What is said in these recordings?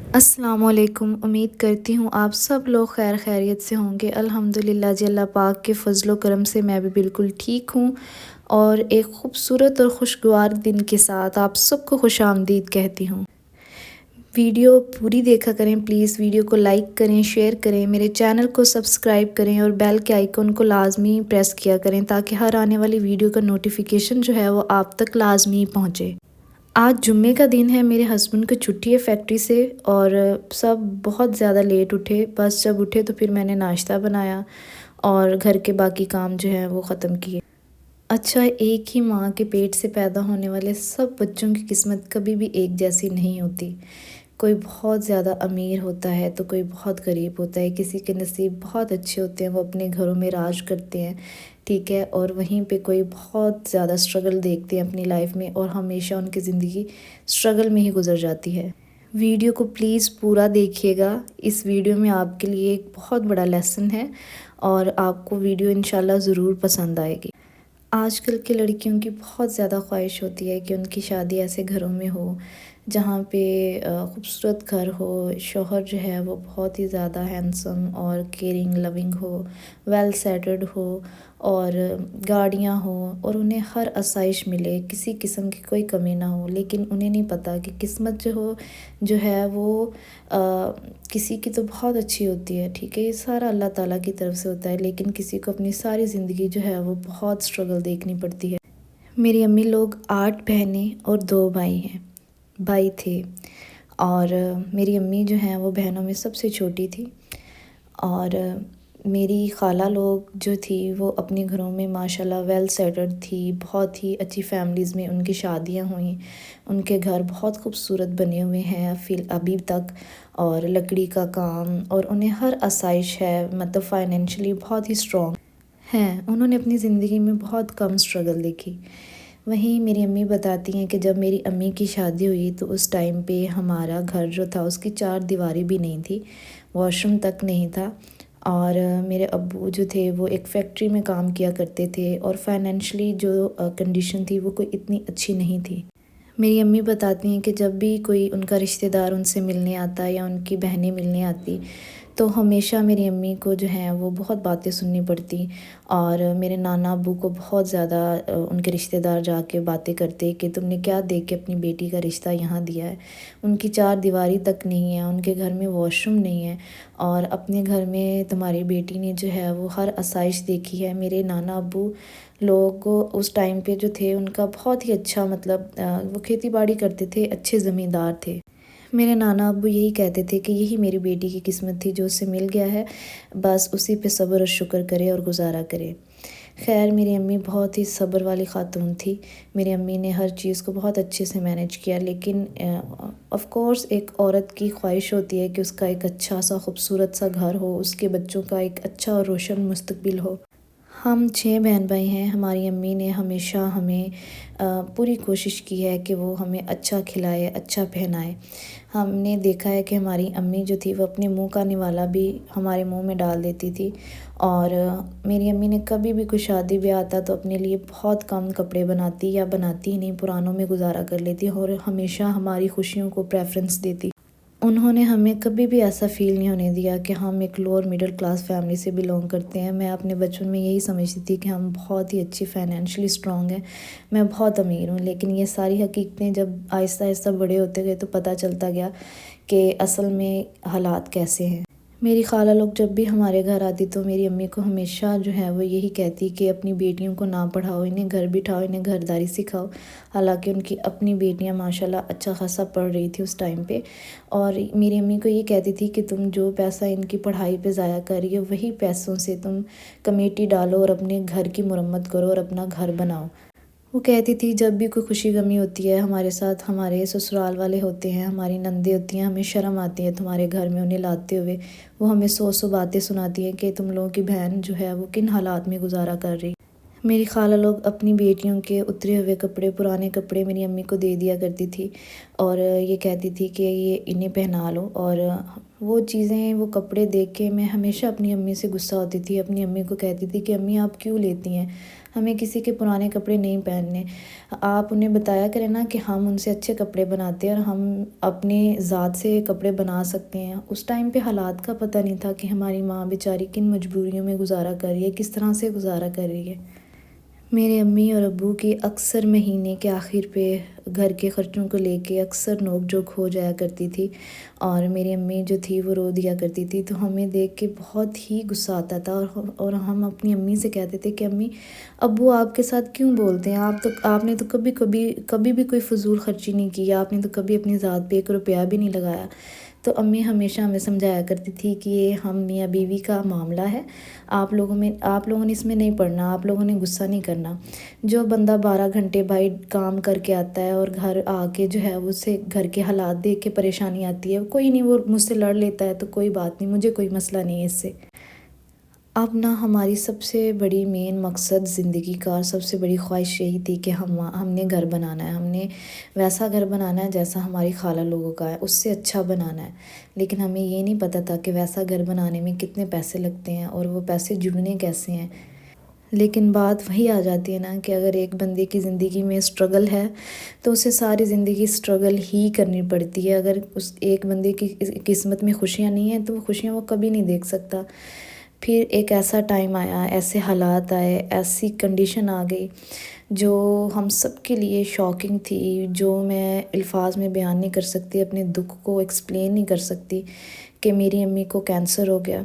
السلام علیکم، امید کرتی ہوں آپ سب لوگ خیر خیریت سے ہوں گے۔ الحمدللہ جی، اللہ پاک کے فضل و کرم سے میں بھی بالکل ٹھیک ہوں، اور ایک خوبصورت اور خوشگوار دن کے ساتھ آپ سب کو خوش آمدید کہتی ہوں۔ ویڈیو پوری دیکھا کریں پلیز، ویڈیو کو لائک کریں، شیئر کریں، میرے چینل کو سبسکرائب کریں اور بیل کے آئیکن کو لازمی پریس کیا کریں تاکہ ہر آنے والی ویڈیو کا نوٹیفیکیشن جو ہے وہ آپ تک لازمی پہنچے۔ آج جمعے کا دن ہے، میرے ہسبینڈ کو چھٹی ہے فیکٹری سے، اور سب بہت زیادہ لیٹ اٹھے۔ بس جب اٹھے تو پھر میں نے ناشتہ بنایا اور گھر کے باقی کام جو ہیں وہ ختم کیے۔ اچھا، ایک ہی ماں کے پیٹ سے پیدا ہونے والے سب بچوں کی قسمت کبھی بھی ایک جیسی نہیں ہوتی۔ کوئی بہت زیادہ امیر ہوتا ہے تو کوئی بہت غریب ہوتا ہے، کسی کے نصیب بہت اچھے ہوتے ہیں، وہ اپنے گھروں میں راج کرتے ہیں، ٹھیک ہے، اور وہیں پہ کوئی بہت زیادہ سٹرگل دیکھتے ہیں اپنی لائف میں، اور ہمیشہ ان کی زندگی سٹرگل میں ہی گزر جاتی ہے۔ ویڈیو کو پلیز پورا دیکھیے گا، اس ویڈیو میں آپ کے لیے ایک بہت بڑا لیسن ہے، اور آپ کو ویڈیو انشاءاللہ ضرور پسند آئے گی۔ آج کل کی لڑکیوں کی بہت زیادہ خواہش ہوتی ہے کہ ان کی شادی ایسے گھروں میں ہو جہاں پہ خوبصورت گھر ہو، شوہر جو ہے وہ بہت ہی زیادہ ہینڈسم اور کیئرنگ لونگ ہو، ویل سیٹلڈ ہو، اور گاڑیاں ہوں، اور انہیں ہر آسائش ملے، کسی قسم کی کوئی کمی نہ ہو، لیکن انہیں نہیں پتہ کہ قسمت جو ہے وہ کسی کی تو بہت اچھی ہوتی ہے، ٹھیک ہے، یہ سارا اللہ تعالیٰ کی طرف سے ہوتا ہے، لیکن کسی کو اپنی ساری زندگی جو ہے وہ بہت سٹرگل دیکھنی پڑتی ہے۔ میری امی لوگ 8 بہنیں اور 2 بھائی ہیں، بھائی تھے، اور میری امی جو ہیں وہ بہنوں میں سب سے چھوٹی تھی، اور میری خالہ لوگ جو تھی وہ اپنے گھروں میں ماشاءاللہ ویل سیٹلڈ تھی، بہت ہی اچھی فیملیز میں ان کی شادیاں ہوئیں، ان کے گھر بہت خوبصورت بنے ہوئے ہیں ابھی تک، اور لکڑی کا کام، اور انہیں ہر آسائش ہے، مطلب فائنینشلی بہت ہی سٹرونگ ہیں، انہوں نے اپنی زندگی میں بہت کم سٹرگل دیکھی۔ وہیں میری امی بتاتی ہیں کہ جب میری امی کی شادی ہوئی تو اس ٹائم پہ ہمارا گھر جو تھا اس کی 4 دیواری بھی نہیں تھی، واش روم تک نہیں تھا، اور میرے ابو جو تھے وہ ایک فیکٹری میں کام کیا کرتے تھے، اور فائنینشلی جو کنڈیشن تھی وہ کوئی اتنی اچھی نہیں تھی۔ میری امی بتاتی ہیں کہ جب بھی کوئی ان کا رشتہ دار ان سے ملنے آتا یا ان کی بہنیں ملنے آتی تو ہمیشہ میری امی کو جو ہیں وہ بہت باتیں سننی پڑتی، اور میرے نانا ابو کو بہت زیادہ ان کے رشتہ دار جا کے باتیں کرتے کہ تم نے کیا دیکھ کے اپنی بیٹی کا رشتہ یہاں دیا ہے، ان کی 4 دیواری تک نہیں ہے، ان کے گھر میں واش روم نہیں ہے، اور اپنے گھر میں تمہاری بیٹی نے جو ہے وہ ہر آسائش دیکھی ہے۔ میرے نانا ابو لوگ اس ٹائم پہ جو تھے ان کا بہت ہی اچھا، مطلب وہ کھیتی باڑی کرتے تھے، اچھے زمیندار تھے۔ میرے نانا ابو یہی کہتے تھے کہ یہی میری بیٹی کی قسمت تھی جو اسے مل گیا ہے، بس اسی پہ صبر اور شکر کرے اور گزارا کرے۔ خیر، میری امی بہت ہی صبر والی خاتون تھی، میری امی نے ہر چیز کو بہت اچھے سے مینیج کیا، لیکن آف کورس ایک عورت کی خواہش ہوتی ہے کہ اس کا ایک اچھا سا خوبصورت سا گھر ہو، اس کے بچوں کا ایک اچھا اور روشن مستقبل ہو۔ ہم 6 بہن بھائی ہیں، ہماری امی نے ہمیشہ ہمیں پوری کوشش کی ہے کہ وہ ہمیں اچھا کھلائے، اچھا پہنائے۔ ہم نے دیکھا ہے کہ ہماری امی جو تھی وہ اپنے منہ کا نوالا بھی ہمارے منہ میں ڈال دیتی تھی، اور میری امی نے کبھی بھی کوئی شادی بیاہ آتا تو اپنے لیے بہت کم کپڑے بناتی، یا بناتی ہی نہیں، پرانوں میں گزارا کر لیتی، اور ہمیشہ ہماری خوشیوں کو پریفرنس دیتی۔ انہوں نے ہمیں کبھی بھی ایسا فیل نہیں ہونے دیا کہ ہم ایک لوور مڈل کلاس فیملی سے بلونگ کرتے ہیں۔ میں اپنے بچپن میں یہی سمجھتی تھی کہ ہم بہت ہی اچھی فائنینشلی سٹرونگ ہیں، میں بہت امیر ہوں، لیکن یہ ساری حقیقتیں جب آہستہ آہستہ بڑے ہوتے گئے تو پتہ چلتا گیا کہ اصل میں حالات کیسے ہیں۔ میری خالہ لوگ جب بھی ہمارے گھر آتی تو میری امی کو ہمیشہ جو ہے وہ یہی کہتی کہ اپنی بیٹیوں کو نہ پڑھاؤ، انہیں گھر بٹھاؤ، انہیں گھرداری سکھاؤ، حالانکہ ان کی اپنی بیٹیاں ماشاءاللہ اچھا خاصا پڑھ رہی تھی اس ٹائم پہ، اور میری امی کو یہ کہتی تھی کہ تم جو پیسہ ان کی پڑھائی پہ ضائع کر رہی ہو وہی پیسوں سے تم کمیٹی ڈالو اور اپنے گھر کی مرمت کرو اور اپنا گھر بناؤ۔ وہ کہتی تھی جب بھی کوئی خوشی غمی ہوتی ہے ہمارے ساتھ، ہمارے سسرال والے ہوتے ہیں، ہماری نندیں ہوتی ہیں، ہمیں شرم آتی ہے تمہارے گھر میں انہیں لاتے ہوئے، وہ ہمیں 100 باتیں سناتی ہیں کہ تم لوگوں کی بہن جو ہے وہ کن حالات میں گزارا کر رہی۔ میری خالہ لوگ اپنی بیٹیوں کے اترے ہوئے کپڑے، پرانے کپڑے میری امی کو دے دیا کرتی تھی، اور یہ کہتی تھی کہ یہ انہیں پہنا لو، اور وہ چیزیں، وہ کپڑے دیکھ کے میں ہمیشہ اپنی امی سے غصہ ہوتی تھی، اپنی امی کو کہتی تھی کہ امی آپ کیوں لیتی ہیں، ہمیں کسی کے پرانے کپڑے نہیں پہننے، آپ انہیں بتایا کریں نا کہ ہم ان سے اچھے کپڑے بناتے ہیں اور ہم اپنے ذات سے کپڑے بنا سکتے ہیں۔ اس ٹائم پہ حالات کا پتہ نہیں تھا کہ ہماری ماں بیچاری کن مجبوریوں میں گزارا کر رہی ہے، کس طرح سے گزارا کر رہی ہے۔ میرے امی اور ابو کی اکثر مہینے کے آخر پہ گھر کے خرچوں کو لے کے اکثر نوک جھوک ہو جایا کرتی تھی، اور میری امی جو تھی وہ رو دیا کرتی تھی، تو ہمیں دیکھ کے بہت ہی غصہ آتا تھا، اور ہم اپنی امی سے کہتے تھے کہ امی ابو آپ کے ساتھ کیوں بولتے ہیں، آپ نے تو کبھی بھی کوئی فضول خرچی نہیں کی، آپ نے تو کبھی اپنی ذات پہ ایک روپیہ بھی نہیں لگایا۔ تو امی ہمیشہ ہمیں سمجھایا کرتی تھی کہ یہ ہم میاں بیوی کا معاملہ ہے، آپ لوگوں نے اس میں نہیں پڑنا، آپ لوگوں نے غصہ نہیں کرنا۔ جو بندہ 12 گھنٹے بھائی کام کر کے آتا ہے اور گھر آ کے جو ہے اسے گھر کے حالات دیکھ کے پریشانی آتی ہے، کوئی نہیں، وہ مجھ سے لڑ لیتا ہے تو کوئی بات نہیں، مجھے کوئی مسئلہ نہیں ہے اس سے۔ اب نا ہماری سب سے بڑی مین مقصد زندگی کا، سب سے بڑی خواہش یہی تھی کہ ہم نے گھر بنانا ہے، ہم نے ویسا گھر بنانا ہے جیسا ہماری خالہ لوگوں کا ہے، اس سے اچھا بنانا ہے۔ لیکن ہمیں یہ نہیں پتہ تھا کہ ویسا گھر بنانے میں کتنے پیسے لگتے ہیں اور وہ پیسے جڑنے کیسے ہیں۔ لیکن بات وہی آ جاتی ہے نا کہ اگر ایک بندے کی زندگی میں اسٹرگل ہے تو اسے ساری زندگی اسٹرگل ہی کرنی پڑتی ہے۔ اگر اس ایک بندے کی قسمت میں خوشیاں نہیں ہیں تو وہ خوشیاں وہ کبھی نہیں دیکھ سکتا۔ پھر ایک ایسا ٹائم آیا، ایسے حالات آئے، ایسی کنڈیشن آ گئی جو ہم سب کے لیے شاکنگ تھی، جو میں الفاظ میں بیان نہیں کر سکتی، اپنے دکھ کو ایکسپلین نہیں کر سکتی، کہ میری امی کو کینسر ہو گیا۔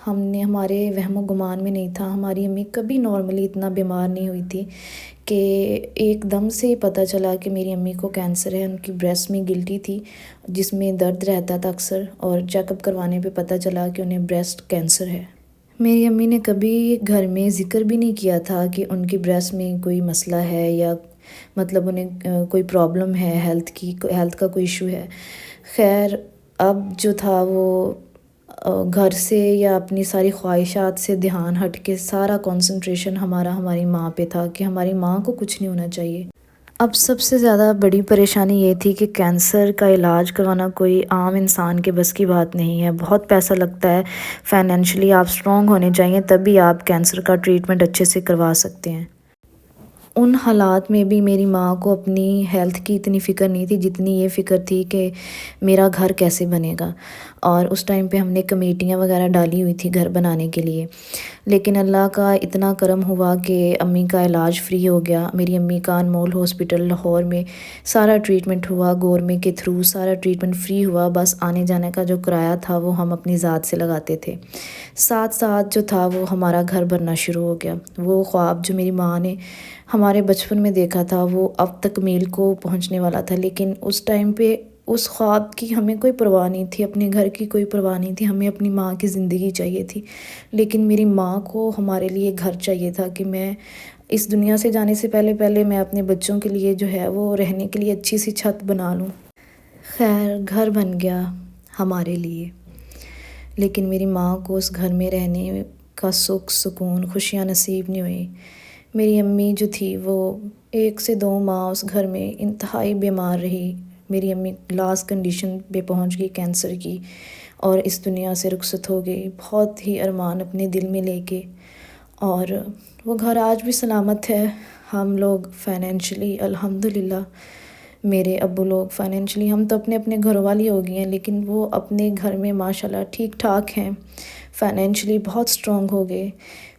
ہمارے وہم و گمان میں نہیں تھا، ہماری امی کبھی نارملی اتنا بیمار نہیں ہوئی تھی کہ ایک دم سے ہی پتہ چلا کہ میری امی کو کینسر ہے۔ ان کی بریسٹ میں گلٹی تھی جس میں درد رہتا تھا اکثر، اور چیک اپ کروانے پہ پتہ چلا کہ انہیں بریسٹ کینسر ہے۔ میری امی نے کبھی گھر میں ذکر بھی نہیں کیا تھا کہ ان کی بریسٹ میں کوئی مسئلہ ہے، یا مطلب انہیں کوئی پرابلم ہے، ہیلتھ کا کوئی ایشو ہے۔ خیر، اب جو تھا وہ گھر سے یا اپنی ساری خواہشات سے دھیان ہٹ کے سارا کنسنٹریشن ہماری ماں پہ تھا کہ ہماری ماں کو کچھ نہیں ہونا چاہیے۔ اب سب سے زیادہ بڑی پریشانی یہ تھی کہ کینسر کا علاج کروانا کوئی عام انسان کے بس کی بات نہیں ہے، بہت پیسہ لگتا ہے، فائنینشلی آپ اسٹرانگ ہونے چاہیے، تبھی آپ کینسر کا ٹریٹمنٹ اچھے سے کروا سکتے ہیں۔ ان حالات میں بھی میری ماں کو اپنی ہیلتھ کی اتنی فکر نہیں تھی جتنی یہ فکر تھی کہ میرا گھر کیسے بنے گا، اور اس ٹائم پہ ہم نے کمیٹیاں وغیرہ ڈالی ہوئی تھی گھر بنانے کے لیے۔ لیکن اللہ کا اتنا کرم ہوا کہ امی کا علاج فری ہو گیا۔ میری امی کا انمول ہاسپٹل لاہور میں سارا ٹریٹمنٹ ہوا، گورنمنٹ کے تھرو سارا ٹریٹمنٹ فری ہوا، بس آنے جانے کا جو کرایہ تھا وہ ہم اپنی ذات سے لگاتے تھے۔ ساتھ ساتھ جو تھا وہ ہمارا گھر بننا شروع ہو گیا۔ وہ خواب جو میری ماں نے ہمارے بچپن میں دیکھا تھا وہ اب تکمیل کو پہنچنے والا تھا، لیکن اس ٹائم پہ اس خواب کی ہمیں کوئی پرواہ نہیں تھی، اپنے گھر کی کوئی پرواہ نہیں تھی، ہمیں اپنی ماں کی زندگی چاہیے تھی۔ لیکن میری ماں کو ہمارے لیے گھر چاہیے تھا کہ میں اس دنیا سے جانے سے پہلے میں اپنے بچوں کے لیے جو ہے وہ رہنے کے لیے اچھی سی چھت بنا لوں۔ خیر، گھر بن گیا ہمارے لیے، لیکن میری ماں کو اس گھر میں رہنے کا سکھ سکون خوشیاں نصیب نہیں ہوئی۔ میری امی جو تھی وہ 1 سے 2 ماہ اس گھر میں انتہائی بیمار رہی۔ میری امی لاسٹ کنڈیشن پہ پہنچ گئی کینسر کی، اور اس دنیا سے رخصت ہو گئی، بہت ہی ارمان اپنے دل میں لے کے۔ اور وہ گھر آج بھی سلامت ہے۔ ہم لوگ فائنینشلی الحمدللہ، میرے ابو لوگ فائنینشلی، ہم تو اپنے گھروں والی ہو گئی ہیں، لیکن وہ اپنے گھر میں ماشاءاللہ ٹھیک ٹھاک ہیں، فائنینشلی بہت اسٹرانگ ہو گئے۔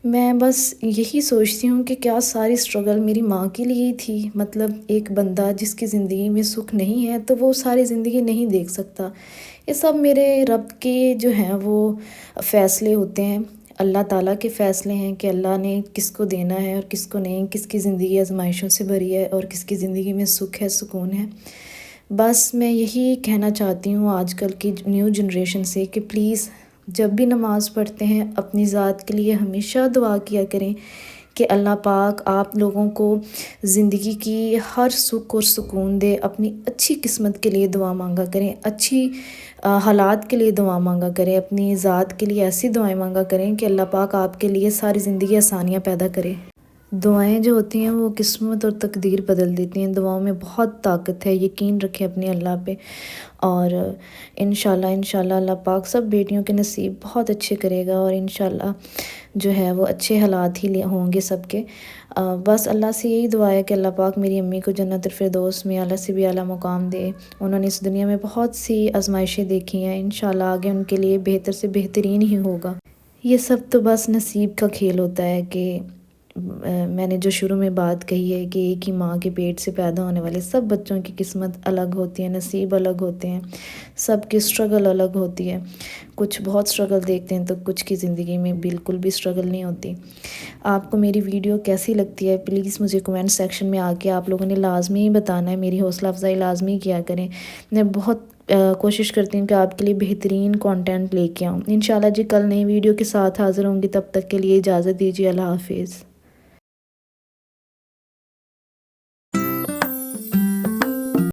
میں بس یہی سوچتی ہوں کہ کیا ساری اسٹرگل میری ماں کے لیے ہی تھی؟ مطلب ایک بندہ جس کی زندگی میں سکھ نہیں ہے تو وہ ساری زندگی نہیں دیکھ سکتا۔ یہ سب میرے رب کے جو ہیں وہ فیصلے ہوتے ہیں، اللہ تعالیٰ کے فیصلے ہیں کہ اللہ نے کس کو دینا ہے اور کس کو نہیں، کس کی زندگی آزمائشوں سے بھری ہے اور کس کی زندگی میں سکھ ہے، سکون ہے۔ بس میں یہی کہنا چاہتی ہوں آج کل کی نیو جنریشن سے کہ پلیز جب بھی نماز پڑھتے ہیں اپنی ذات کے لیے ہمیشہ دعا کیا کریں کہ اللہ پاک آپ لوگوں کو زندگی کی ہر سکھ اور سکون دے۔ اپنی اچھی قسمت کے لیے دعا مانگا کریں، اچھی حالات کے لیے دعا مانگا کریں، اپنی ذات کے لیے ایسی دعائیں مانگا کریں کہ اللہ پاک آپ کے لیے ساری زندگی آسانیاں پیدا کرے۔ دعائیں جو ہوتی ہیں وہ قسمت اور تقدیر بدل دیتی ہیں، دعاؤں میں بہت طاقت ہے، یقین رکھیں اپنے اللہ پہ، اور انشاءاللہ اللہ پاک سب بیٹیوں کے نصیب بہت اچھے کرے گا، اور انشاءاللہ جو ہے وہ اچھے حالات ہی ہوں گے سب کے۔ بس اللہ سے یہی دعا ہے کہ اللہ پاک میری امی کو جنت الفردوس میں اعلیٰ سے بھی اعلیٰ مقام دے۔ انہوں نے اس دنیا میں بہت سی آزمائشیں دیکھی ہیں، انشاءاللہ آگے ان کے لیے بہتر سے بہترین ہی ہوگا۔ یہ سب تو بس نصیب کا کھیل ہوتا ہے کہ میں نے جو شروع میں بات کہی ہے کہ ایک ہی ماں کے پیٹ سے پیدا ہونے والے سب بچوں کی قسمت الگ ہوتی ہے، نصیب الگ ہوتے ہیں، سب کی سٹرگل الگ ہوتی ہے۔ کچھ بہت سٹرگل دیکھتے ہیں تو کچھ کی زندگی میں بالکل بھی سٹرگل نہیں ہوتی۔ آپ کو میری ویڈیو کیسی لگتی ہے پلیز مجھے کومنٹ سیکشن میں آ کے آپ لوگوں نے لازمی ہی بتانا ہے، میری حوصلہ افزائی لازمی کیا کریں۔ میں بہت کوشش کرتی ہوں کہ آپ کے لیے بہترین کانٹینٹ لے کے آؤں۔ انشاءاللہ جی کل نئی ویڈیو کے ساتھ حاضر ہوں گی، تب تک کے لیے اجازت دیجیے، اللہ حافظ۔